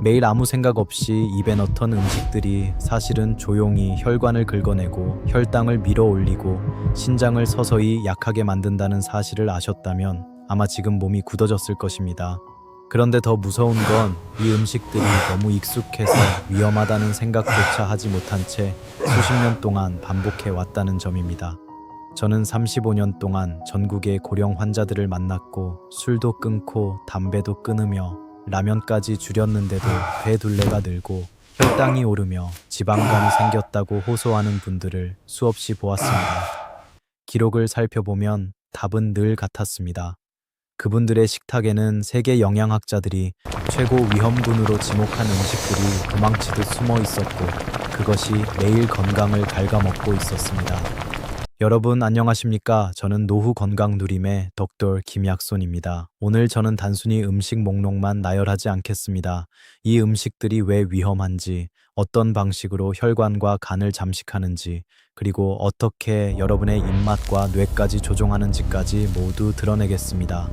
매일 아무 생각 없이 입에 넣던 음식들이 사실은 조용히 혈관을 긁어내고 혈당을 밀어 올리고 신장을 서서히 약하게 만든다는 사실을 아셨다면 아마 지금 몸이 굳어졌을 것입니다. 그런데 더 무서운 건 이 음식들이 너무 익숙해서 위험하다는 생각조차 하지 못한 채 수십 년 동안 반복해 왔다는 점입니다. 저는 35년 동안 전국의 고령 환자들을 만났고 술도 끊고 담배도 끊으며 라면까지 줄였는데도 배둘레가 늘고 혈당이 오르며 지방간이 생겼다고 호소하는 분들을 수없이 보았습니다. 기록을 살펴보면 답은 늘 같았습니다. 그분들의 식탁에는 세계 영양학자들이 최고 위험군으로 지목한 음식들이 도망치듯 숨어 있었고 그것이 매일 건강을 갉아먹고 있었습니다. 여러분 안녕하십니까? 저는 노후 건강 누림의 덕돌 김약손입니다. 오늘 저는 단순히 음식 목록만 나열하지 않겠습니다. 이 음식들이 왜 위험한지, 어떤 방식으로 혈관과 간을 잠식하는지, 그리고 어떻게 여러분의 입맛과 뇌까지 조종하는지까지 모두 드러내겠습니다.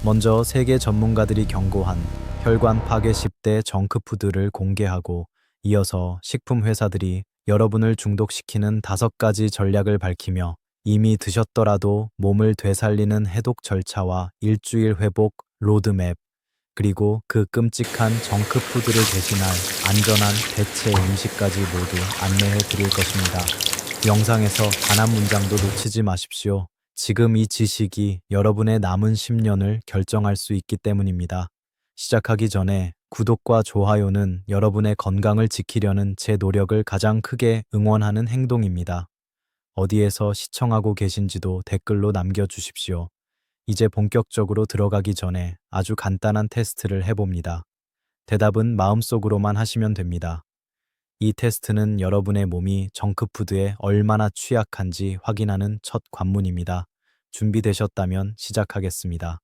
먼저 세계 전문가들이 경고한 혈관 파괴 10대 정크푸드를 공개하고 이어서 식품 회사들이 여러분을 중독시키는 5가지 전략을 밝히며 이미 드셨더라도 몸을 되살리는 해독 절차와 일주일 회복 로드맵, 그리고 그 끔찍한 정크푸드를 대신할 안전한 대체 음식까지 모두 안내해 드릴 것입니다. 영상에서 단 한 문장도 놓치지 마십시오. 지금 이 지식이 여러분의 남은 10년을 결정할 수 있기 때문입니다. 시작하기 전에 구독과 좋아요는 여러분의 건강을 지키려는 제 노력을 가장 크게 응원하는 행동입니다. 어디에서 시청하고 계신지도 댓글로 남겨주십시오. 이제 본격적으로 들어가기 전에 아주 간단한 테스트를 해봅니다. 대답은 마음속으로만 하시면 됩니다. 이 테스트는 여러분의 몸이 정크푸드에 얼마나 취약한지 확인하는 첫 관문입니다. 준비되셨다면 시작하겠습니다.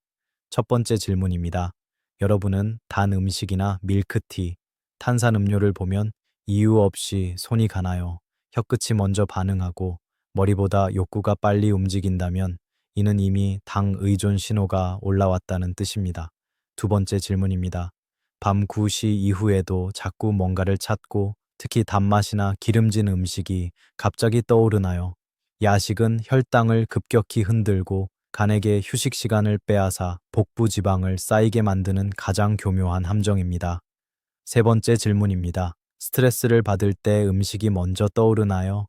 첫 번째 질문입니다. 여러분은 단 음식이나 밀크티, 탄산음료를 보면 이유 없이 손이 가나요? 혀끝이 먼저 반응하고 머리보다 욕구가 빨리 움직인다면 이는 이미 당 의존 신호가 올라왔다는 뜻입니다. 두 번째 질문입니다. 밤 9시 이후에도 자꾸 뭔가를 찾고 특히 단맛이나 기름진 음식이 갑자기 떠오르나요? 야식은 혈당을 급격히 흔들고 간에게 휴식 시간을 빼앗아 복부 지방을 쌓이게 만드는 가장 교묘한 함정입니다. 세 번째 질문입니다. 스트레스를 받을 때 음식이 먼저 떠오르나요?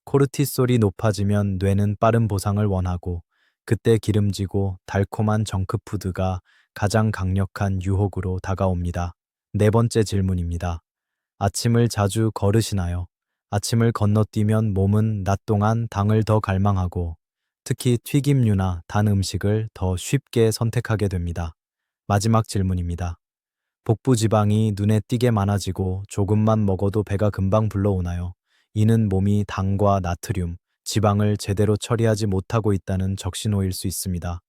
코르티솔이 높아지면 뇌는 빠른 보상을 원하고 그때 기름지고 달콤한 정크푸드가 가장 강력한 유혹으로 다가옵니다. 네 번째 질문입니다. 아침을 자주 걸으시나요? 아침을 건너뛰면 몸은 낮 동안 당을 더 갈망하고 특히 튀김류나 단 음식을 더 쉽게 선택하게 됩니다. 마지막 질문입니다. 복부 지방이 눈에 띄게 많아지고 조금만 먹어도 배가 금방 불러오나요? 이는 몸이 당과 나트륨, 지방을 제대로 처리하지 못하고 있다는 적신호일 수 있습니다.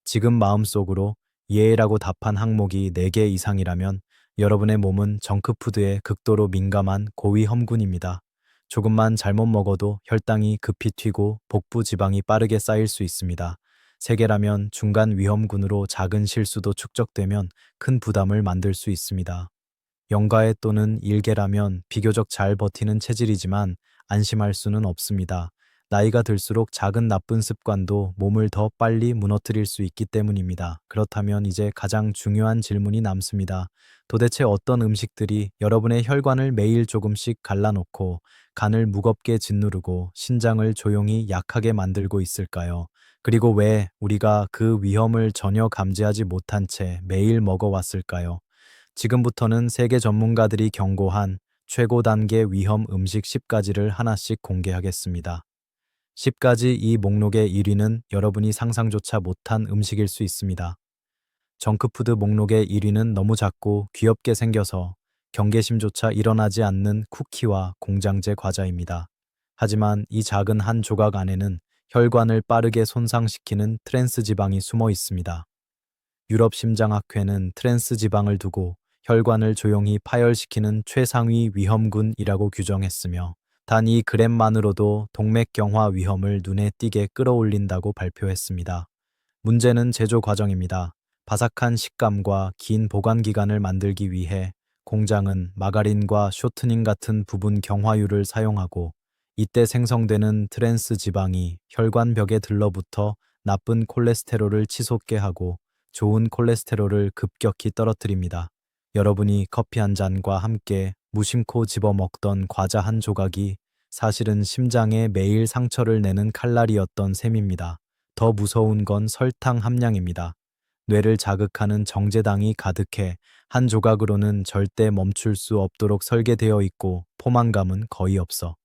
지금 마음속으로 예라고 답한 항목이 4개 이상이라면 여러분의 몸은 정크푸드에 극도로 민감한 고위험군입니다. 조금만 잘못 먹어도 혈당이 급히 튀고 복부 지방이 빠르게 쌓일 수 있습니다. 3개라면 중간 위험군으로 작은 실수도 축적되면 큰 부담을 만들 수 있습니다. 0가에 또는 1개라면 비교적 잘 버티는 체질이지만 안심할 수는 없습니다. 나이가 들수록 작은 나쁜 습관도 몸을 더 빨리 무너뜨릴 수 있기 때문입니다. 그렇다면 이제 가장 중요한 질문이 남습니다. 도대체 어떤 음식들이 여러분의 혈관을 매일 조금씩 갈라놓고 간을 무겁게 짓누르고 신장을 조용히 약하게 만들고 있을까요? 그리고 왜 우리가 그 위험을 전혀 감지하지 못한 채 매일 먹어왔을까요? 지금부터는 세계 전문가들이 경고한 최고 단계 위험 음식 10가지를 하나씩 공개하겠습니다. 10가지 이 목록의 1위는 여러분이 상상조차 못한 음식일 수 있습니다. 정크푸드 목록의 1위는 너무 작고 귀엽게 생겨서 경계심조차 일어나지 않는 쿠키와 공장제 과자입니다. 하지만 이 작은 한 조각 안에는 혈관을 빠르게 손상시키는 트랜스 지방이 숨어 있습니다. 유럽 심장학회는 트랜스 지방을 두고 혈관을 조용히 파열시키는 최상위 위험군이라고 규정했으며 단 2g만으로도 동맥경화 위험을 눈에 띄게 끌어올린다고 발표했습니다. 문제는 제조 과정입니다. 바삭한 식감과 긴 보관 기간을 만들기 위해 공장은 마가린과 쇼트닝 같은 부분 경화유를 사용하고 이때 생성되는 트랜스 지방이 혈관벽에 들러붙어 나쁜 콜레스테롤을 치솟게 하고 좋은 콜레스테롤을 급격히 떨어뜨립니다. 여러분이 커피 한 잔과 함께 무심코 집어먹던 과자 한 조각이 사실은 심장에 매일 상처를 내는 칼날이었던 셈입니다. 더 무서운 건 설탕 함량입니다. 뇌를 자극하는 정제당이 가득해 한 조각으로는 절대 멈출 수 없도록 설계되어 있고 포만감은 거의 없어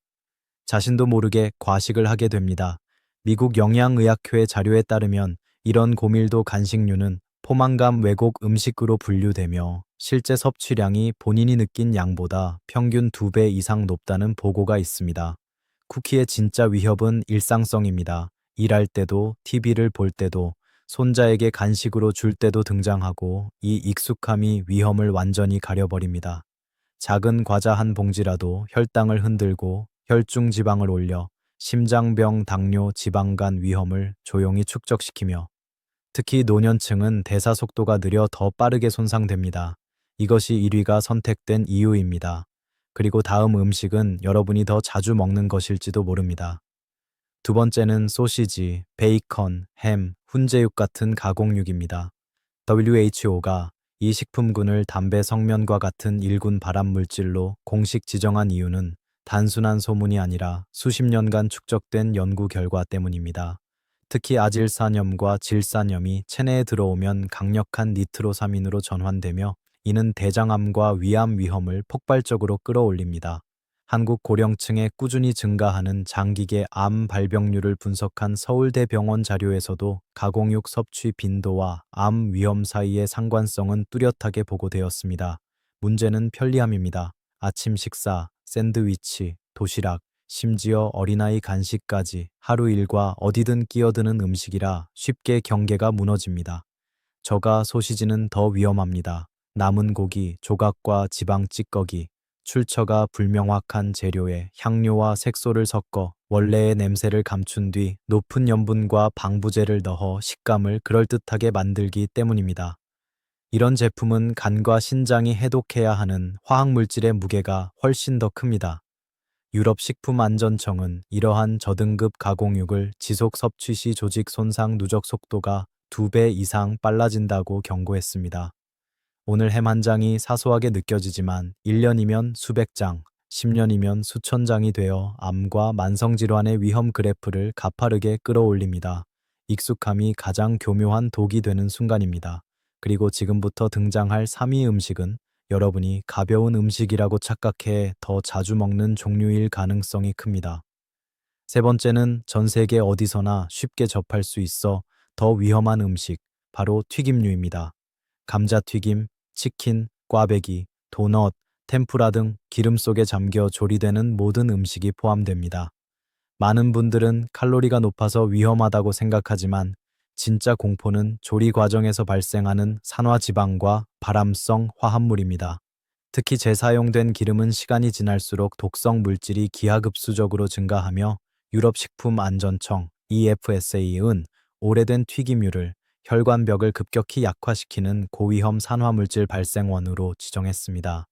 자신도 모르게 과식을 하게 됩니다. 미국 영양의학회 자료에 따르면 이런 고밀도 간식류는 포만감 왜곡 음식으로 분류되며 실제 섭취량이 본인이 느낀 양보다 평균 2배 이상 높다는 보고가 있습니다. 쿠키의 진짜 위협은 일상성입니다. 일할 때도, TV를 볼 때도, 손자에게 간식으로 줄 때도 등장하고 이 익숙함이 위험을 완전히 가려버립니다. 작은 과자 한 봉지라도 혈당을 흔들고 혈중 지방을 올려 심장병, 당뇨, 지방간 위험을 조용히 축적시키며 특히 노년층은 대사 속도가 느려 더 빠르게 손상됩니다. 이것이 1위가 선택된 이유입니다. 그리고 다음 음식은 여러분이 더 자주 먹는 것일지도 모릅니다. 두 번째는 소시지, 베이컨, 햄, 훈제육 같은 가공육입니다. WHO가 이 식품군을 담배 성면과 같은 일군 발암물질로 공식 지정한 이유는 단순한 소문이 아니라 수십 년간 축적된 연구 결과 때문입니다. 특히 아질산염과 질산염이 체내에 들어오면 강력한 니트로사민으로 전환되며 이는 대장암과 위암 위험을 폭발적으로 끌어올립니다. 한국 고령층에 꾸준히 증가하는 장기계 암 발병률을 분석한 서울대병원 자료에서도 가공육 섭취 빈도와 암 위험 사이의 상관성은 뚜렷하게 보고되었습니다. 문제는 편리함입니다. 아침 식사, 샌드위치, 도시락, 심지어 어린아이 간식까지 하루 일과 어디든 끼어드는 음식이라 쉽게 경계가 무너집니다. 저가 소시지는 더 위험합니다. 남은 고기, 조각과 지방 찌꺼기, 출처가 불명확한 재료에 향료와 색소를 섞어 원래의 냄새를 감춘 뒤 높은 염분과 방부제를 넣어 식감을 그럴듯하게 만들기 때문입니다. 이런 제품은 간과 신장이 해독해야 하는 화학물질의 무게가 훨씬 더 큽니다. 유럽식품안전청은 이러한 저등급 가공육을 지속 섭취 시 조직 손상 누적 속도가 2배 이상 빨라진다고 경고했습니다. 오늘 햄 한 장이 사소하게 느껴지지만 1년이면 수백 장, 10년이면 수천 장이 되어 암과 만성질환의 위험 그래프를 가파르게 끌어올립니다. 익숙함이 가장 교묘한 독이 되는 순간입니다. 그리고 지금부터 등장할 3위 음식은 여러분이 가벼운 음식이라고 착각해 더 자주 먹는 종류일 가능성이 큽니다. 세 번째는 전 세계 어디서나 쉽게 접할 수 있어 더 위험한 음식, 바로 튀김류입니다. 감자튀김, 치킨, 꽈배기, 도넛, 템푸라 등 기름 속에 잠겨 조리되는 모든 음식이 포함됩니다. 많은 분들은 칼로리가 높아서 위험하다고 생각하지만 진짜 공포는 조리 과정에서 발생하는 산화지방과 발암성 화합물입니다. 특히 재사용된 기름은 시간이 지날수록 독성 물질이 기하급수적으로 증가하며 유럽식품안전청 EFSA은 오래된 튀김유를 혈관벽을 급격히 약화시키는 고위험 산화물질 발생원으로 지정했습니다.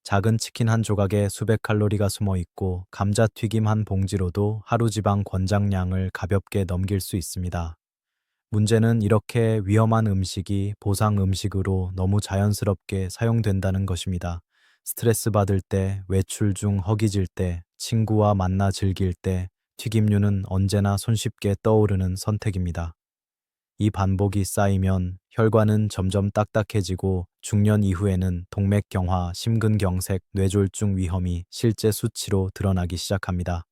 작은 치킨 한 조각에 수백 칼로리가 숨어 있고 감자튀김 한 봉지로도 하루 지방 권장량을 가볍게 넘길 수 있습니다. 문제는 이렇게 위험한 음식이 보상 음식으로 너무 자연스럽게 사용된다는 것입니다. 스트레스 받을 때, 외출 중 허기질 때, 친구와 만나 즐길 때, 튀김류는 언제나 손쉽게 떠오르는 선택입니다. 이 반복이 쌓이면 혈관은 점점 딱딱해지고 중년 이후에는 동맥경화, 심근경색, 뇌졸중 위험이 실제 수치로 드러나기 시작합니다.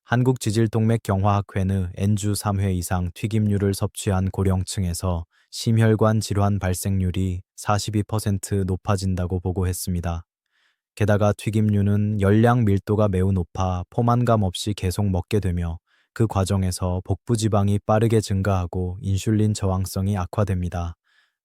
한국지질동맥경화학회는 N주 3회 이상 튀김류를 섭취한 고령층에서 심혈관 질환 발생률이 42% 높아진다고 보고했습니다. 게다가 튀김류는 열량 밀도가 매우 높아 포만감 없이 계속 먹게 되며 그 과정에서 복부 지방이 빠르게 증가하고 인슐린 저항성이 악화됩니다.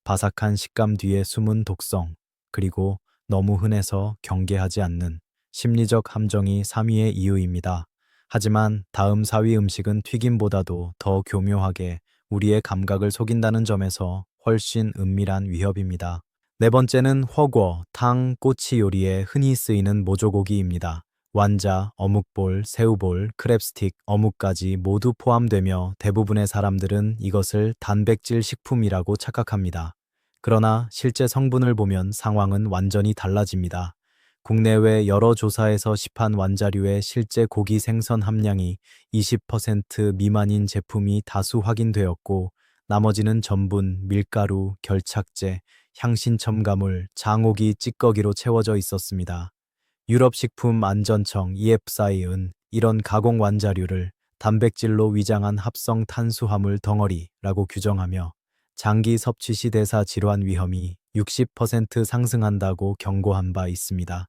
바삭한 식감 뒤에 숨은 독성, 그리고 너무 흔해서 경계하지 않는 심리적 함정이 3위의 이유입니다. 하지만 다음 4위 음식은 튀김보다도 더 교묘하게 우리의 감각을 속인다는 점에서 훨씬 은밀한 위협입니다. 네 번째는 훠궈, 탕, 꼬치 요리에 흔히 쓰이는 모조고기입니다. 완자, 어묵볼, 새우볼, 크랩스틱, 어묵까지 모두 포함되며 대부분의 사람들은 이것을 단백질 식품이라고 착각합니다. 그러나 실제 성분을 보면 상황은 완전히 달라집니다. 국내외 여러 조사에서 시판 완자류의 실제 고기 생선 함량이 20% 미만인 제품이 다수 확인되었고, 나머지는 전분, 밀가루, 결착제, 향신 첨가물, 장옥이 찌꺼기로 채워져 있었습니다. 유럽식품안전청 EFSA는 이런 가공 완자류를 단백질로 위장한 합성 탄수화물 덩어리라고 규정하며 장기 섭취 시 대사 질환 위험이 60% 상승한다고 경고한 바 있습니다.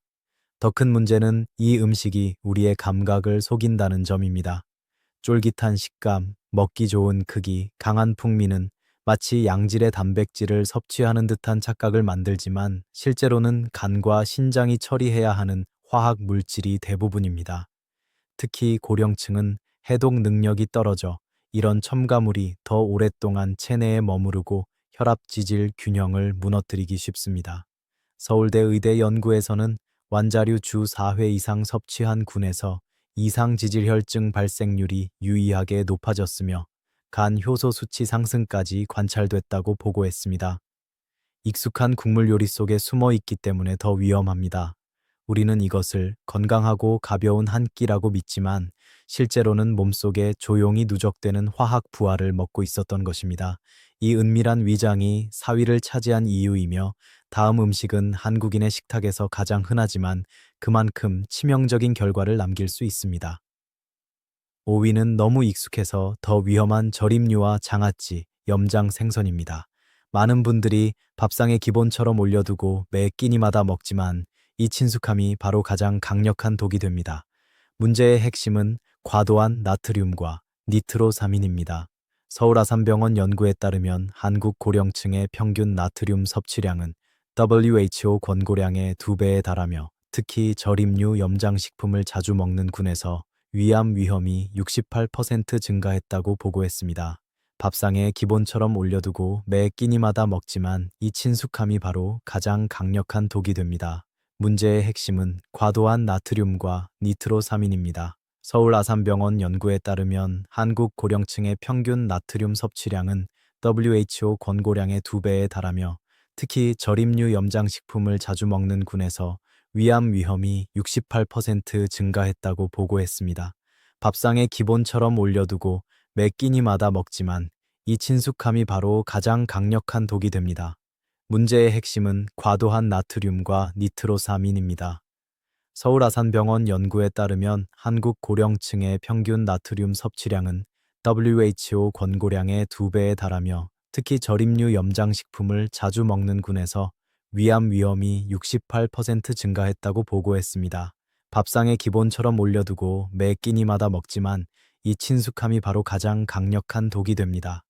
더 큰 문제는 이 음식이 우리의 감각을 속인다는 점입니다. 쫄깃한 식감, 먹기 좋은 크기, 강한 풍미는 마치 양질의 단백질을 섭취하는 듯한 착각을 만들지만 실제로는 간과 신장이 처리해야 하는 화학 물질이 대부분입니다. 특히 고령층은 해독 능력이 떨어져 이런 첨가물이 더 오랫동안 체내에 머무르고 혈압 지질 균형을 무너뜨리기 쉽습니다. 서울대 의대 연구에서는 완자류 주 4회 이상 섭취한 군에서 이상지질혈증 발생률이 유의하게 높아졌으며 간 효소 수치 상승까지 관찰됐다고 보고했습니다. 익숙한 국물 요리 속에 숨어 있기 때문에 더 위험합니다. 우리는 이것을 건강하고 가벼운 한 끼라고 믿지만 실제로는 몸속에 조용히 누적되는 화학 부하를 먹고 있었던 것입니다. 이 은밀한 위장이 사위를 차지한 이유이며 다음 음식은 한국인의 식탁에서 가장 흔하지만 그만큼 치명적인 결과를 남길 수 있습니다. 5위는 너무 익숙해서 더 위험한 절임류와 장아찌, 염장 생선입니다. 많은 분들이 밥상에 기본처럼 올려두고 매 끼니마다 먹지만 이 친숙함이 바로 가장 강력한 독이 됩니다. 문제의 핵심은 과도한 나트륨과 니트로사민입니다. 서울아산병원 연구에 따르면 한국 고령층의 평균 나트륨 섭취량은 WHO 권고량의 2배에 달하며 특히 절임류 염장식품을 자주 먹는 군에서 위암 위험이 68% 증가했다고 보고했습니다. 밥상에 기본처럼 올려두고 매 끼니마다 먹지만 이 친숙함이 바로 가장 강력한 독이 됩니다. 문제의 핵심은 과도한 나트륨과 니트로사민입니다. 서울아산병원 연구에 따르면 한국 고령층의 평균 나트륨 섭취량은 WHO 권고량의 2배에 달하며 특히 절임류 염장식품을 자주 먹는 군에서 위암 위험이 68% 증가했다고 보고했습니다. 밥상에 기본처럼 올려두고 매 끼니마다 먹지만 이 친숙함이 바로 가장 강력한 독이 됩니다. 문제의 핵심은 과도한 나트륨과 니트로사민입니다. 서울아산병원 연구에 따르면 한국 고령층의 평균 나트륨 섭취량은 WHO 권고량의 2배에 달하며 특히 절임류 염장식품을 자주 먹는 군에서 위암 위험이 68% 증가했다고 보고했습니다. 밥상에 기본처럼 올려두고 매 끼니마다 먹지만 이 친숙함이 바로 가장 강력한 독이 됩니다.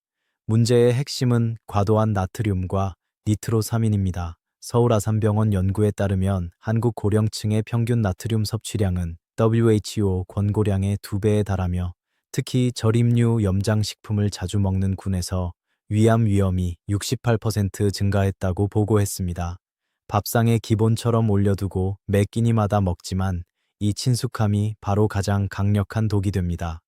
문제의 핵심은 과도한 나트륨과 니트로사민입니다. 서울아산병원 연구에 따르면 한국 고령층의 평균 나트륨 섭취량은 WHO 권고량의 2배에 달하며 특히 절임류 염장식품을 자주 먹는 군에서 위암 위험이 68% 증가했다고 보고했습니다. 밥상에 기본처럼 올려두고 매 끼니마다 먹지만 이 친숙함이 바로 가장 강력한 독이 됩니다.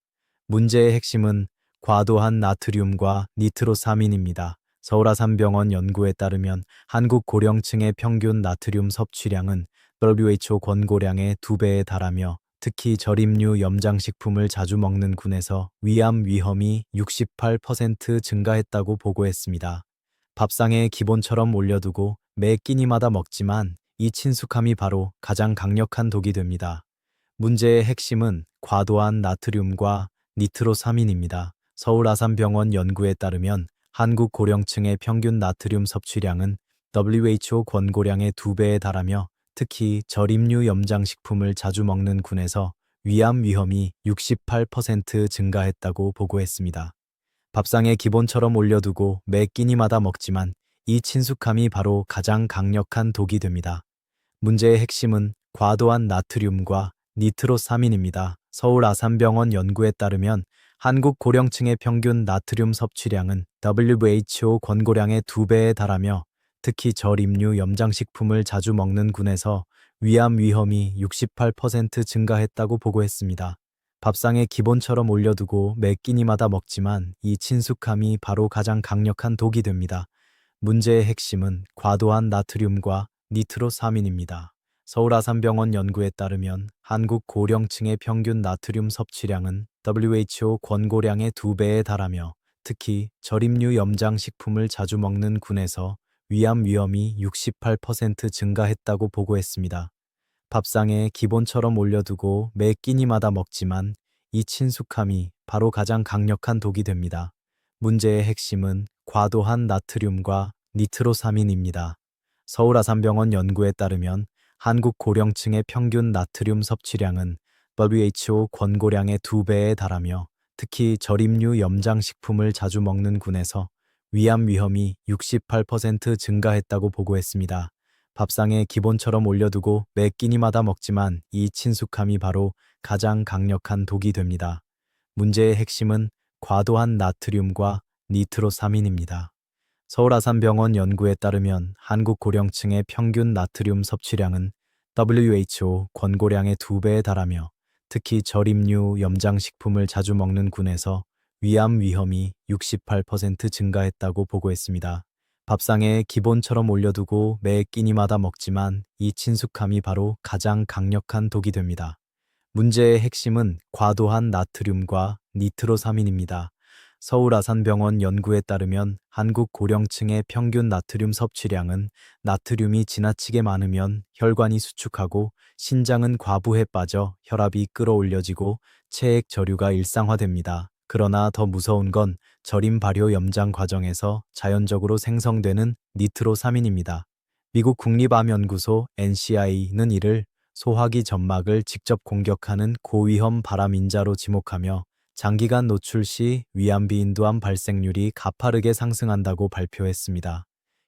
문제의 핵심은 과도한 나트륨과 니트로사민입니다. 서울아산병원 연구에 따르면 한국 고령층의 평균 나트륨 섭취량은 WHO 권고량의 2배에 달하며 특히 절임류 염장식품을 자주 먹는 군에서 위암 위험이 68% 증가했다고 보고했습니다. 밥상에 기본처럼 올려두고 매 끼니마다 먹지만 이 친숙함이 바로 가장 강력한 독이 됩니다. 문제의 핵심은 과도한 나트륨과 니트로사민입니다. 서울아산병원 연구에 따르면 한국 고령층의 평균 나트륨 섭취량은 WHO 권고량의 2배에 달하며 특히 절임류 염장식품을 자주 먹는 군에서 위암 위험이 68% 증가했다고 보고했습니다. 밥상에 기본처럼 올려두고 매 끼니마다 먹지만 이 친숙함이 바로 가장 강력한 독이 됩니다. 문제의 핵심은 과도한 나트륨과 니트로사민입니다. 서울아산병원 연구에 따르면 한국 고령층의 평균 나트륨 섭취량은 WHO 권고량의 2배에 달하며 특히 절임류 염장식품을 자주 먹는 군에서 위암 위험이 68% 증가했다고 보고했습니다. 밥상에 기본처럼 올려두고 매 끼니마다 먹지만 이 친숙함이 바로 가장 강력한 독이 됩니다. 문제의 핵심은 과도한 나트륨과 니트로사민입니다. 서울아산병원 연구에 따르면 한국 고령층의 평균 나트륨 섭취량은 WHO 권고량의 2배에 달하며 특히 절임류 염장식품을 자주 먹는 군에서 위암 위험이 68% 증가했다고 보고했습니다. 밥상에 기본처럼 올려두고 매 끼니마다 먹지만 이 친숙함이 바로 가장 강력한 독이 됩니다. 문제의 핵심은 과도한 나트륨과 니트로사민입니다. 서울아산병원 연구에 따르면 한국 고령층의 평균 나트륨 섭취량은 WHO 권고량의 2배에 달하며 특히 절임류 염장식품을 자주 먹는 군에서 위암 위험이 68% 증가했다고 보고했습니다. 밥상에 기본처럼 올려두고 매 끼니마다 먹지만 이 친숙함이 바로 가장 강력한 독이 됩니다. 문제의 핵심은 과도한 나트륨과 니트로사민입니다. 서울아산병원 연구에 따르면 한국 고령층의 평균 나트륨 섭취량은 WHO 권고량의 2배에 달하며 특히 절임류 염장식품을 자주 먹는 군에서 위암 위험이 68% 증가했다고 보고했습니다. 밥상에 기본처럼 올려두고 매 끼니마다 먹지만 이 친숙함이 바로 가장 강력한 독이 됩니다. 문제의 핵심은 과도한 나트륨과 니트로사민입니다. 서울아산병원 연구에 따르면 한국 고령층의 평균 나트륨 섭취량은 나트륨이 지나치게 많으면 혈관이 수축하고 신장은 과부해 빠져 혈압이 끌어올려지고 체액 저류가 일상화됩니다. 그러나 더 무서운 건 절임 발효 염장 과정에서 자연적으로 생성되는 니트로사민입니다. 미국 국립암연구소 NCI는 이를 소화기 점막을 직접 공격하는 고위험 발암인자로 지목하며 장기간 노출 시 위암 비인두암 발생률이 가파르게 상승한다고 발표했습니다.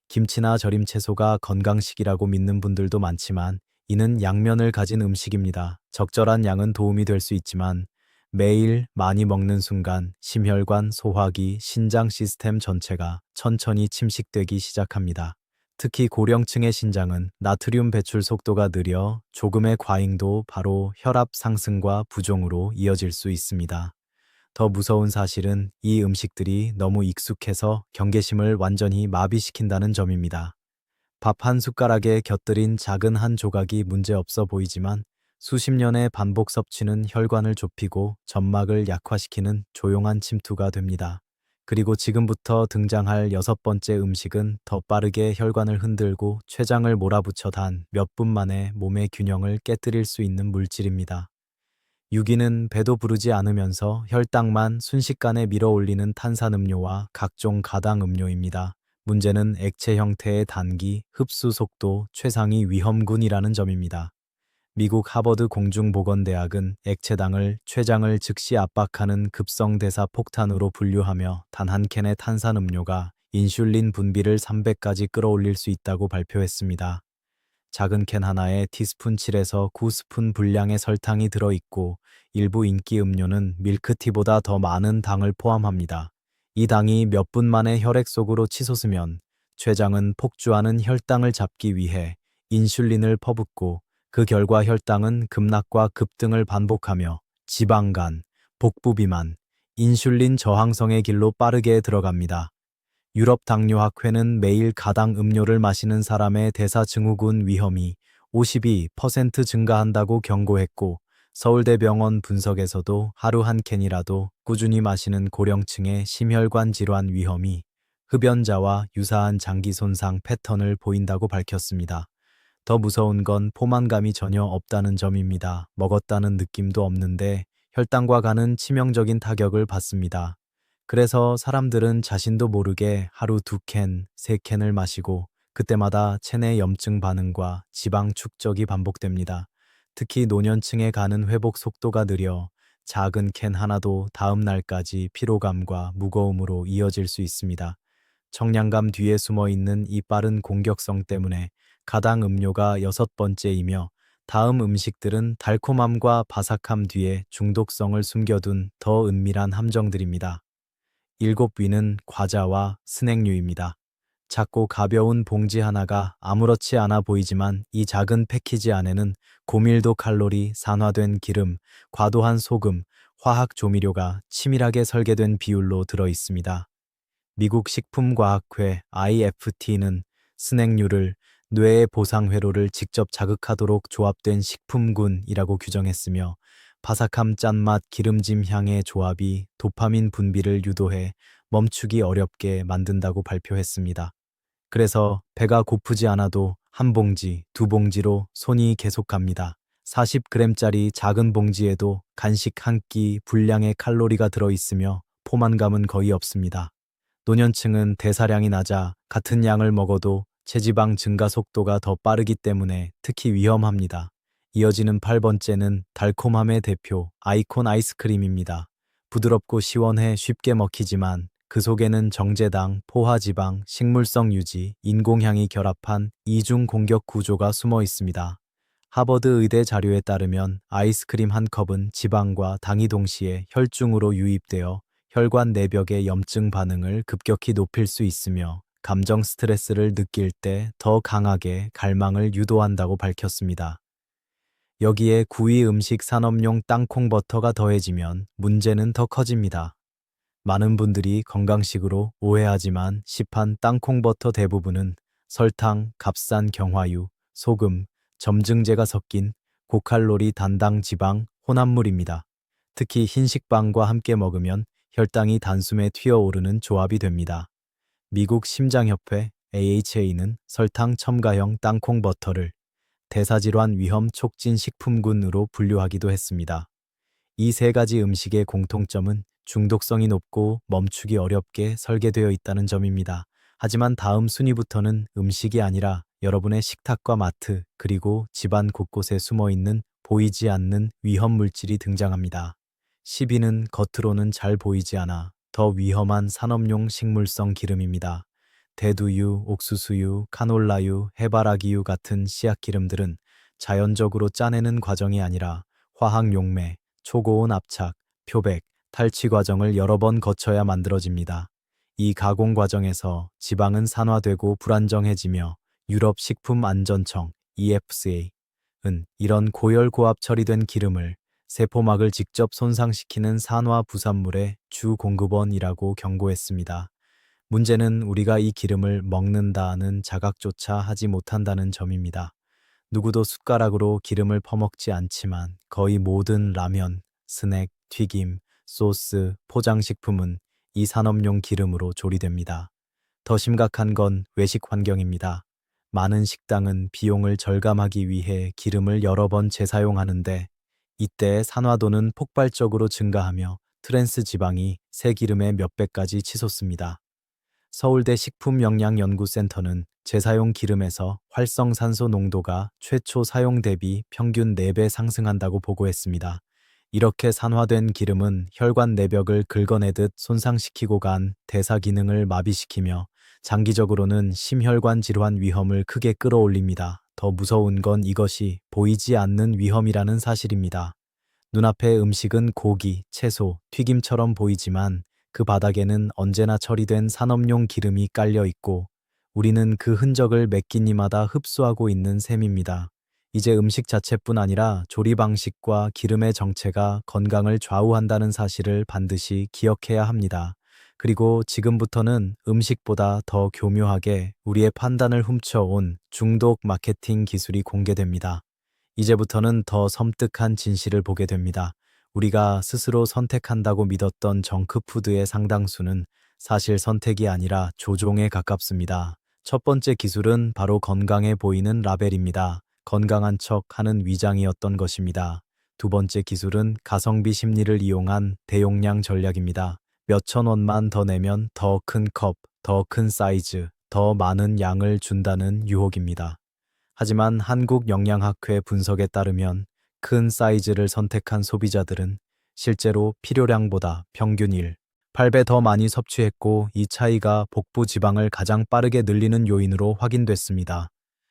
김치나 절임 채소가 건강식이라고 믿는 분들도 많지만 이는 양면을 가진 음식입니다. 적절한 양은 도움이 될 수 있지만 매일 많이 먹는 순간 심혈관, 소화기, 신장 시스템 전체가 천천히 침식되기 시작합니다. 특히 고령층의 신장은 나트륨 배출 속도가 느려 조금의 과잉도 바로 혈압 상승과 부종으로 이어질 수 있습니다. 더 무서운 사실은 이 음식들이 너무 익숙해서 경계심을 완전히 마비시킨다는 점입니다. 밥 한 숟가락에 곁들인 작은 한 조각이 문제없어 보이지만 수십 년의 반복 섭취는 혈관을 좁히고 점막을 약화시키는 조용한 침투가 됩니다. 그리고 지금부터 등장할 6번째 음식은 더 빠르게 혈관을 흔들고 췌장을 몰아붙여 단 몇 분 만에 몸의 균형을 깨뜨릴 수 있는 물질입니다. 유기는 배도 부르지 않으면서 혈당만 순식간에 밀어올리는 탄산음료와 각종 가당음료입니다. 문제는 액체 형태의 단기, 흡수 속도, 최상위 위험군이라는 점입니다. 미국 하버드 공중보건대학은 액체당을 췌장을 즉시 압박하는 급성대사 폭탄으로 분류하며 단 한 캔의 탄산음료가 인슐린 분비를 300까지 끌어올릴 수 있다고 발표했습니다. 작은 캔 하나에 티스푼 7에서 9스푼 분량의 설탕이 들어있고 일부 인기 음료는 밀크티보다 더 많은 당을 포함합니다. 이 당이 몇 분 만에 혈액 속으로 치솟으면 췌장은 폭주하는 혈당을 잡기 위해 인슐린을 퍼붓고 그 결과 혈당은 급락과 급등을 반복하며 지방간, 복부 비만, 인슐린 저항성의 길로 빠르게 들어갑니다. 유럽 당뇨학회는 매일 가당 음료를 마시는 사람의 대사증후군 위험이 52% 증가한다고 경고했고 서울대병원 분석에서도 하루 한 캔이라도 꾸준히 마시는 고령층의 심혈관 질환 위험이 흡연자와 유사한 장기 손상 패턴을 보인다고 밝혔습니다. 더 무서운 건 포만감이 전혀 없다는 점입니다. 먹었다는 느낌도 없는데 혈당과 간은 치명적인 타격을 받습니다. 그래서 사람들은 자신도 모르게 하루 2캔, 3캔을 마시고 그때마다 체내 염증 반응과 지방 축적이 반복됩니다. 특히 노년층의 간은 회복 속도가 느려 작은 캔 하나도 다음 날까지 피로감과 무거움으로 이어질 수 있습니다. 청량감 뒤에 숨어 있는 이 빠른 공격성 때문에 가당 음료가 6번째이며 다음 음식들은 달콤함과 바삭함 뒤에 중독성을 숨겨둔 더 은밀한 함정들입니다. 7위는 과자와 스낵류입니다. 작고 가벼운 봉지 하나가 아무렇지 않아 보이지만 이 작은 패키지 안에는 고밀도 칼로리, 산화된 기름, 과도한 소금, 화학 조미료가 치밀하게 설계된 비율로 들어 있습니다. 미국 식품과학회 IFT는 스낵류를 뇌의 보상 회로를 직접 자극하도록 조합된 식품군이라고 규정했으며 바삭함, 짠맛, 기름짐 향의 조합이 도파민 분비를 유도해 멈추기 어렵게 만든다고 발표했습니다. 그래서 배가 고프지 않아도 한 봉지, 두 봉지로 손이 계속 갑니다. 40g짜리 작은 봉지에도 간식 한 끼 분량의 칼로리가 들어있으며 포만감은 거의 없습니다. 노년층은 대사량이 낮아 같은 양을 먹어도 체지방 증가 속도가 더 빠르기 때문에 특히 위험합니다. 이어지는 8번째는 달콤함의 대표 아이콘 아이스크림입니다. 부드럽고 시원해 쉽게 먹히지만 그 속에는 정제당, 포화지방, 식물성 유지, 인공향이 결합한 이중 공격 구조가 숨어 있습니다. 하버드 의대 자료에 따르면 아이스크림 한 컵은 지방과 당이 동시에 혈중으로 유입되어 혈관 내벽의 염증 반응을 급격히 높일 수 있으며 감정 스트레스를 느낄 때 더 강하게 갈망을 유도한다고 밝혔습니다. 여기에 구이 음식 산업용 땅콩 버터가 더해지면 문제는 더 커집니다. 많은 분들이 건강식으로 오해하지만 시판 땅콩 버터 대부분은 설탕, 값싼 경화유, 소금, 점증제가 섞인 고칼로리 단당 지방 혼합물입니다. 특히 흰식빵과 함께 먹으면 혈당이 단숨에 튀어오르는 조합이 됩니다. 미국 심장협회 AHA는 설탕 첨가형 땅콩 버터를 대사질환 위험 촉진 식품군으로 분류하기도 했습니다. 이 세 가지 음식의 공통점은 중독성이 높고 멈추기 어렵게 설계되어 있다는 점입니다. 하지만 다음 순위부터는 음식이 아니라 여러분의 식탁과 마트 그리고 집안 곳곳에 숨어 있는 보이지 않는 위험 물질이 등장합니다. 10위는 겉으로는 잘 보이지 않아 더 위험한 산업용 식물성 기름입니다. 대두유, 옥수수유, 카놀라유, 해바라기유 같은 씨앗 기름들은 자연적으로 짜내는 과정이 아니라 화학 용매, 초고온 압착, 표백, 탈취 과정을 여러 번 거쳐야 만들어집니다. 이 가공 과정에서 지방은 산화되고 불안정해지며 유럽 식품안전청 EFSA는 이런 고열 고압 처리된 기름을 세포막을 직접 손상시키는 산화 부산물의 주 공급원이라고 경고했습니다. 문제는 우리가 이 기름을 먹는다는 자각조차 하지 못한다는 점입니다. 누구도 숟가락으로 기름을 퍼먹지 않지만 거의 모든 라면, 스낵, 튀김, 소스, 포장식품은 이 산업용 기름으로 조리됩니다. 더 심각한 건 외식 환경입니다. 많은 식당은 비용을 절감하기 위해 기름을 여러 번 재사용하는데 이때 산화도는 폭발적으로 증가하며 트랜스 지방이 새 기름의 몇 배까지 치솟습니다. 서울대 식품영양연구센터는 재사용 기름에서 활성산소 농도가 최초 사용 대비 평균 4배 상승한다고 보고했습니다. 이렇게 산화된 기름은 혈관 내벽을 긁어내듯 손상시키고 간 대사 기능을 마비시키며 장기적으로는 심혈관 질환 위험을 크게 끌어올립니다. 더 무서운 건 이것이 보이지 않는 위험이라는 사실입니다. 눈앞의 음식은 고기, 채소, 튀김처럼 보이지만 그 바닥에는 언제나 처리된 산업용 기름이 깔려 있고 우리는 그 흔적을 몇 끼니마다 흡수하고 있는 셈입니다. 이제 음식 자체뿐 아니라 조리 방식과 기름의 정체가 건강을 좌우한다는 사실을 반드시 기억해야 합니다. 그리고 지금부터는 음식보다 더 교묘하게 우리의 판단을 훔쳐온 중독 마케팅 기술이 공개됩니다. 이제부터는 더 섬뜩한 진실을 보게 됩니다. 우리가 스스로 선택한다고 믿었던 정크푸드의 상당수는 사실 선택이 아니라 조종에 가깝습니다. 첫 번째 기술은 바로 건강해 보이는 라벨입니다. 건강한 척 하는 위장이었던 것입니다. 두 번째 기술은 가성비 심리를 이용한 대용량 전략입니다. 몇천 원만 더 내면 더 큰 컵, 더 큰 사이즈, 더 많은 양을 준다는 유혹입니다. 하지만 한국영양학회 분석에 따르면 큰 사이즈를 선택한 소비자들은 실제로 필요량보다 평균 8배 더 많이 섭취했고 이 차이가 복부 지방을 가장 빠르게 늘리는 요인으로 확인됐습니다.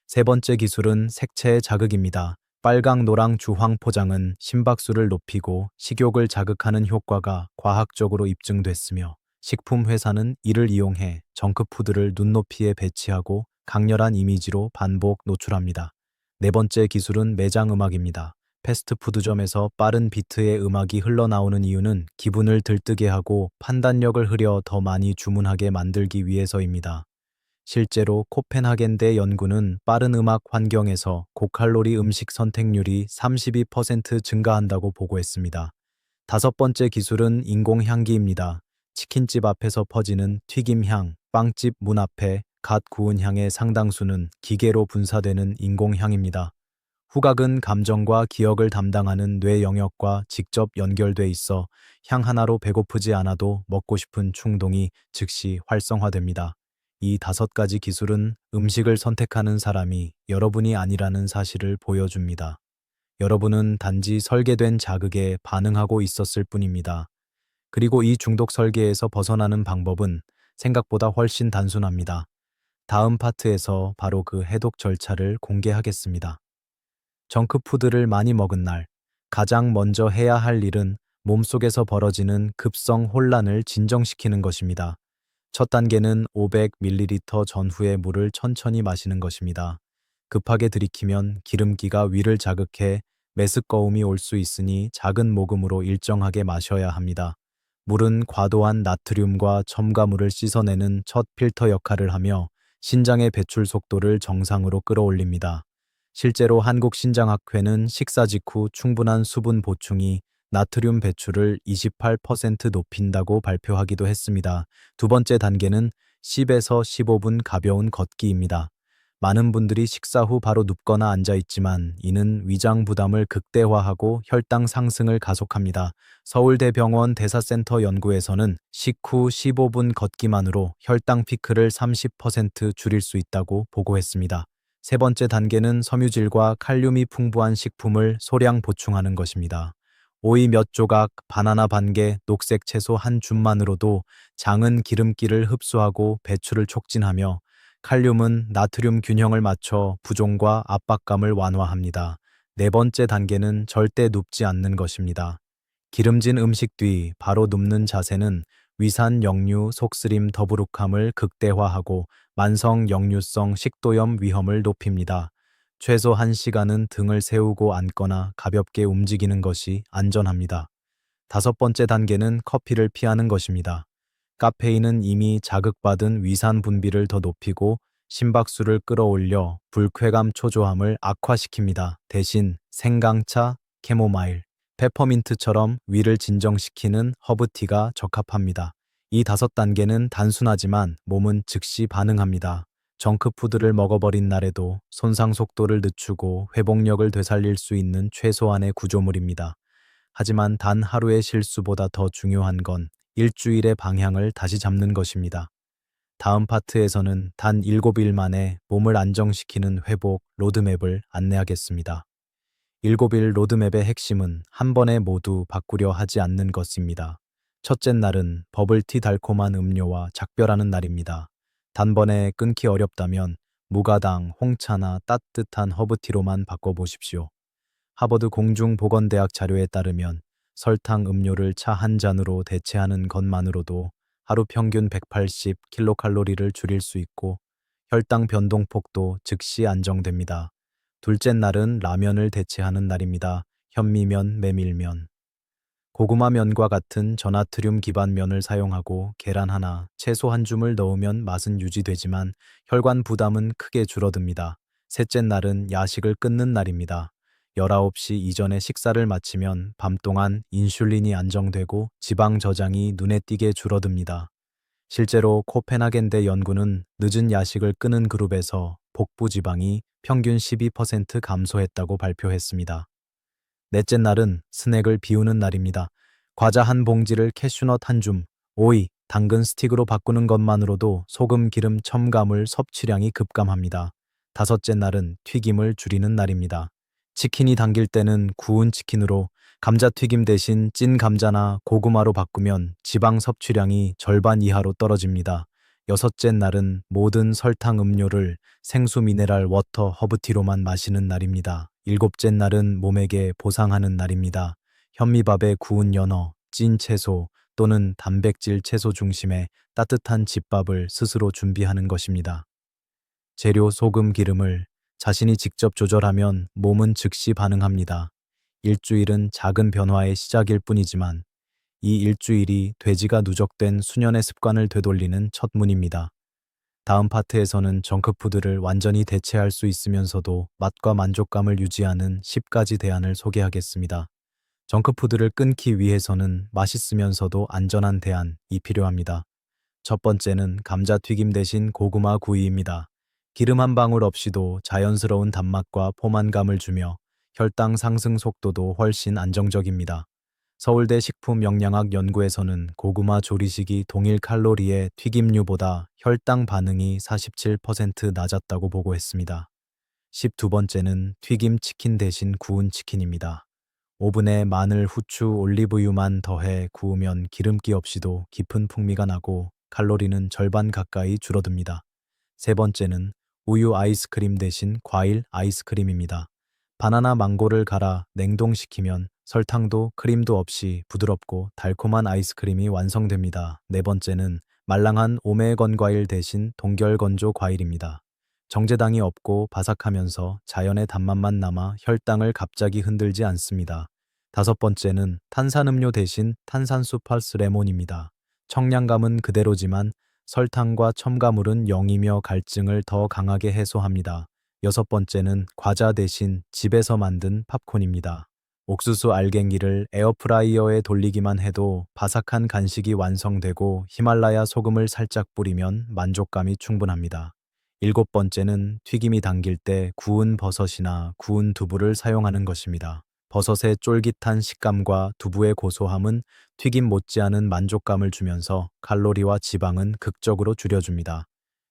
세 번째 기술은 색채의 자극입니다. 빨강, 노랑, 주황 포장은 심박수를 높이고 식욕을 자극하는 효과가 과학적으로 입증됐으며 식품 회사는 이를 이용해 정크푸드를 눈높이에 배치하고 강렬한 이미지로 반복 노출합니다. 네 번째 기술은 매장 음악입니다. 패스트푸드점에서 빠른 비트의 음악이 흘러나오는 이유는 기분을 들뜨게 하고 판단력을 흐려 더 많이 주문하게 만들기 위해서입니다. 실제로 코펜하겐대 연구는 빠른 음악 환경에서 고칼로리 음식 선택률이 32% 증가한다고 보고했습니다. 다섯 번째 기술은 인공향기입니다. 치킨집 앞에서 퍼지는 튀김향, 빵집 문 앞에 갓 구운 향의 상당수는 기계로 분사되는 인공향입니다. 후각은 감정과 기억을 담당하는 뇌 영역과 직접 연결돼 있어 향 하나로 배고프지 않아도 먹고 싶은 충동이 즉시 활성화됩니다. 이 다섯 가지 기술은 음식을 선택하는 사람이 여러분이 아니라는 사실을 보여줍니다. 여러분은 단지 설계된 자극에 반응하고 있었을 뿐입니다. 그리고 이 중독 설계에서 벗어나는 방법은 생각보다 훨씬 단순합니다. 다음 파트에서 바로 그 해독 절차를 공개하겠습니다. 정크푸드를 많이 먹은 날, 가장 먼저 해야 할 일은 몸속에서 벌어지는 급성 혼란을 진정시키는 것입니다. 첫 단계는 500ml 전후의 물을 천천히 마시는 것입니다. 급하게 들이키면 기름기가 위를 자극해 메스꺼움이 올 수 있으니 작은 모금으로 일정하게 마셔야 합니다. 물은 과도한 나트륨과 첨가물을 씻어내는 첫 필터 역할을 하며 신장의 배출 속도를 정상으로 끌어올립니다. 실제로 한국신장학회는 식사 직후 충분한 수분 보충이 나트륨 배출을 28% 높인다고 발표하기도 했습니다. 두 번째 단계는 10에서 15분 가벼운 걷기입니다. 많은 분들이 식사 후 바로 눕거나 앉아 있지만 이는 위장 부담을 극대화하고 혈당 상승을 가속합니다. 서울대병원 대사센터 연구에서는 식후 15분 걷기만으로 혈당 피크를 30% 줄일 수 있다고 보고했습니다. 세 번째 단계는 섬유질과 칼륨이 풍부한 식품을 소량 보충하는 것입니다. 오이 몇 조각, 바나나 반 개, 녹색 채소 한 줌만으로도 장은 기름기를 흡수하고 배출을 촉진하며 칼륨은 나트륨 균형을 맞춰 부종과 압박감을 완화합니다. 네 번째 단계는 절대 눕지 않는 것입니다. 기름진 음식 뒤 바로 눕는 자세는 위산 역류 속쓰림 더부룩함을 극대화하고 만성 역류성 식도염 위험을 높입니다. 최소 1시간은 등을 세우고 앉거나 가볍게 움직이는 것이 안전합니다. 다섯 번째 단계는 커피를 피하는 것입니다. 카페인은 이미 자극받은 위산 분비를 더 높이고 심박수를 끌어올려 불쾌감 초조함을 악화시킵니다. 대신 생강차, 캐모마일, 페퍼민트처럼 위를 진정시키는 허브티가 적합합니다. 이 다섯 단계는 단순하지만 몸은 즉시 반응합니다. 정크푸드를 먹어버린 날에도 손상 속도를 늦추고 회복력을 되살릴 수 있는 최소한의 구조물입니다. 하지만 단 하루의 실수보다 더 중요한 건 일주일의 방향을 다시 잡는 것입니다. 다음 파트에서는 단 7일 만에 몸을 안정시키는 회복 로드맵을 안내하겠습니다. 7일 로드맵의 핵심은 한 번에 모두 바꾸려 하지 않는 것입니다. 첫째 날은 버블티 달콤한 음료와 작별하는 날입니다. 단번에 끊기 어렵다면 무가당, 홍차나 따뜻한 허브티로만 바꿔보십시오. 하버드 공중보건대학 자료에 따르면 설탕 음료를 차 한 잔으로 대체하는 것만으로도 하루 평균 180kcal를 줄일 수 있고 혈당 변동폭도 즉시 안정됩니다. 둘째 날은 라면을 대체하는 날입니다. 현미면, 메밀면, 고구마면과 같은 저나트륨 기반 면을 사용하고 계란 하나, 채소 한 줌을 넣으면 맛은 유지되지만 혈관 부담은 크게 줄어듭니다. 셋째 날은 야식을 끊는 날입니다. 19시 이전에 식사를 마치면 밤 동안 인슐린이 안정되고 지방 저장이 눈에 띄게 줄어듭니다. 실제로 코펜하겐대 연구는 늦은 야식을 끊은 그룹에서 복부 지방이 평균 12% 감소했다고 발표했습니다. 넷째 날은 스낵을 비우는 날입니다. 과자 한 봉지를 캐슈넛 한 줌, 오이, 당근 스틱으로 바꾸는 것만으로도 소금, 기름, 첨가물 섭취량이 급감합니다. 다섯째 날은 튀김을 줄이는 날입니다. 치킨이 당길 때는 구운 치킨으로, 감자튀김 대신 찐 감자나 고구마로 바꾸면 지방 섭취량이 절반 이하로 떨어집니다. 여섯째 날은 모든 설탕 음료를 생수 미네랄 워터 허브티로만 마시는 날입니다. 일곱째 날은 몸에게 보상하는 날입니다. 현미밥에 구운 연어, 찐 채소, 또는 단백질 채소 중심의 따뜻한 집밥을 스스로 준비하는 것입니다. 재료, 소금, 기름을 자신이 직접 조절하면 몸은 즉시 반응합니다. 일주일은 작은 변화의 시작일 뿐이지만 이 일주일이 돼지가 누적된 수년의 습관을 되돌리는 첫 문입니다. 다음 파트에서는 정크푸드를 완전히 대체할 수 있으면서도 맛과 만족감을 유지하는 10가지 대안을 소개하겠습니다. 정크푸드를 끊기 위해서는 맛있으면서도 안전한 대안이 필요합니다. 첫 번째는 감자튀김 대신 고구마 구이입니다. 기름 한 방울 없이도 자연스러운 단맛과 포만감을 주며 혈당 상승 속도도 훨씬 안정적입니다. 서울대 식품영양학 연구에서는 고구마 조리식이 동일 칼로리의 튀김류보다 혈당 반응이 47% 낮았다고 보고했습니다. 12번째는 튀김 치킨 대신 구운 치킨입니다. 오븐에 마늘, 후추, 올리브유만 더해 구우면 기름기 없이도 깊은 풍미가 나고 칼로리는 절반 가까이 줄어듭니다. 세 번째는 우유 아이스크림 대신 과일 아이스크림입니다. 바나나 망고를 갈아 냉동시키면 설탕도 크림도 없이 부드럽고 달콤한 아이스크림이 완성됩니다. 네 번째는 말랑한 오메건 과일 대신 동결 건조 과일입니다. 정제당이 없고 바삭하면서 자연의 단맛만 남아 혈당을 갑자기 흔들지 않습니다. 다섯 번째는 탄산음료 대신 탄산수 펄스 레몬입니다. 청량감은 그대로지만 설탕과 첨가물은 0이며 갈증을 더 강하게 해소합니다. 여섯 번째는 과자 대신 집에서 만든 팝콘입니다. 옥수수 알갱이를 에어프라이어에 돌리기만 해도 바삭한 간식이 완성되고 히말라야 소금을 살짝 뿌리면 만족감이 충분합니다. 일곱 번째는 튀김이 당길 때 구운 버섯이나 구운 두부를 사용하는 것입니다. 버섯의 쫄깃한 식감과 두부의 고소함은 튀김 못지않은 만족감을 주면서 칼로리와 지방은 극적으로 줄여줍니다.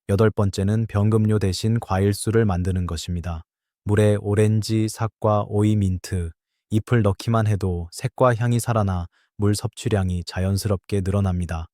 여덟 번째는 병금료 대신 과일수를 만드는 것입니다. 물에 오렌지, 사과, 오이, 민트, 잎을 넣기만 해도 색과 향이 살아나 물 섭취량이 자연스럽게 늘어납니다.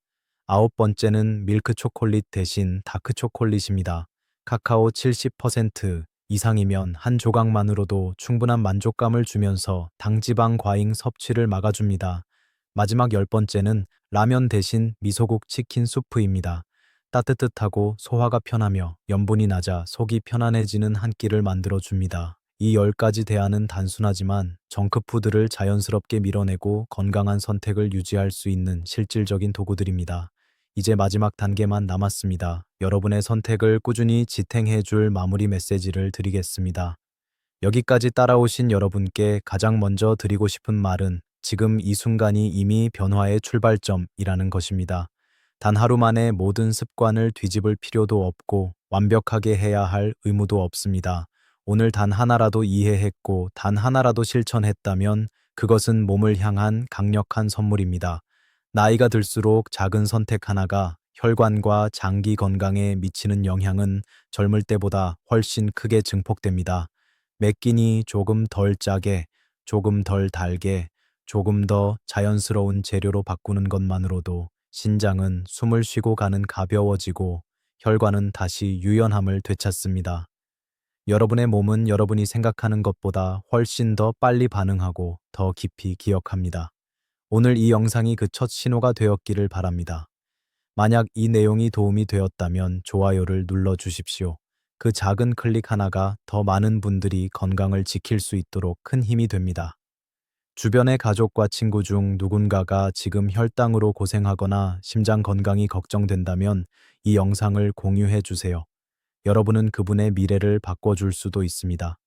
아홉 번째는 밀크 초콜릿 대신 다크 초콜릿입니다. 카카오 70% 이상이면 한 조각만으로도 충분한 만족감을 주면서 당지방 과잉 섭취를 막아줍니다. 마지막 열 번째는 라면 대신 미소국 치킨 수프입니다. 따뜻하고 소화가 편하며 염분이 낮아 속이 편안해지는 한 끼를 만들어줍니다. 이 10가지 대안은 단순하지만 정크푸드를 자연스럽게 밀어내고 건강한 선택을 유지할 수 있는 실질적인 도구들입니다. 이제 마지막 단계만 남았습니다. 여러분의 선택을 꾸준히 지탱해 줄 마무리 메시지를 드리겠습니다. 여기까지 따라오신 여러분께 가장 먼저 드리고 싶은 말은 지금 이 순간이 이미 변화의 출발점이라는 것입니다. 단 하루 만에 모든 습관을 뒤집을 필요도 없고 완벽하게 해야 할 의무도 없습니다. 오늘 단 하나라도 이해했고 단 하나라도 실천했다면 그것은 몸을 향한 강력한 선물입니다. 나이가 들수록 작은 선택 하나가 혈관과 장기 건강에 미치는 영향은 젊을 때보다 훨씬 크게 증폭됩니다. 매 끼니 조금 덜 짜게, 조금 덜 달게, 조금 더 자연스러운 재료로 바꾸는 것만으로도 신장은 숨을 쉬고 가는 가벼워지고 혈관은 다시 유연함을 되찾습니다. 여러분의 몸은 여러분이 생각하는 것보다 훨씬 더 빨리 반응하고 더 깊이 기억합니다. 오늘 이 영상이 그 첫 신호가 되었기를 바랍니다. 만약 이 내용이 도움이 되었다면 좋아요를 눌러 주십시오. 그 작은 클릭 하나가 더 많은 분들이 건강을 지킬 수 있도록 큰 힘이 됩니다. 주변의 가족과 친구 중 누군가가 지금 혈당으로 고생하거나 심장 건강이 걱정된다면 이 영상을 공유해 주세요. 여러분은 그분의 미래를 바꿔줄 수도 있습니다.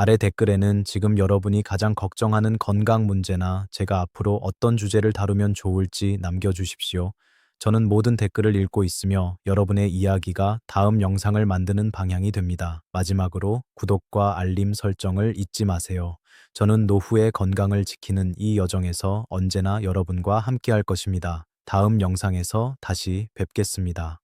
아래 댓글에는 지금 여러분이 가장 걱정하는 건강 문제나 제가 앞으로 어떤 주제를 다루면 좋을지 남겨주십시오. 저는 모든 댓글을 읽고 있으며 여러분의 이야기가 다음 영상을 만드는 방향이 됩니다. 마지막으로 구독과 알림 설정을 잊지 마세요. 저는 노후의 건강을 지키는 이 여정에서 언제나 여러분과 함께할 것입니다. 다음 영상에서 다시 뵙겠습니다.